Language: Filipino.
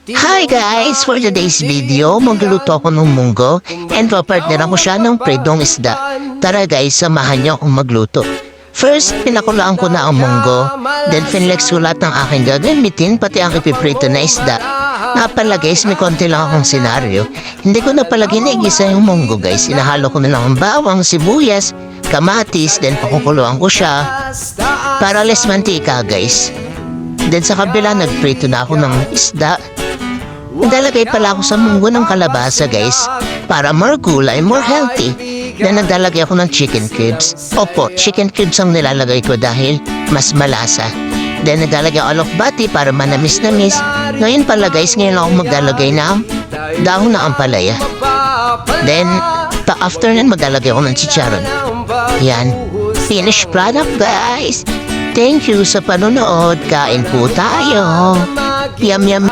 Hi guys! For today's video, magluluto ako ng munggo and papartner ako siya ng pritong isda. Tara guys, samahan niyo akong magluto. First, pinakulaan ko na ang munggo, then finlex ko lahat ng aking gagamitin pati ang ipiprito na isda. Nga pala guys, may konti lang akong senaryo. Hindi ko na pala ginigisa yung munggo guys. Inahalo ko na lang ang bawang, sibuyas, kamatis, then pakukuluan ko siya para less mantika guys. Then sa kabila, nagprito na ako ng isda. Nagdalagay pala ako sa munggo ng kalabasa guys, para more gulay, more healthy. Then nagdalagay ako ng chicken cubes. Opo, chicken cubes ang nilalagay ko dahil mas malasa. Then nagdalagay ako of bati para manamis-namis. Ngayon pala guys, ngayon ako magdalagay ng dahon na ampalaya. Then, after nun magdalagay ako ng chicharon. Yan, finished product guys. Thank you sa panonood. Kain po tayo. Yum yum.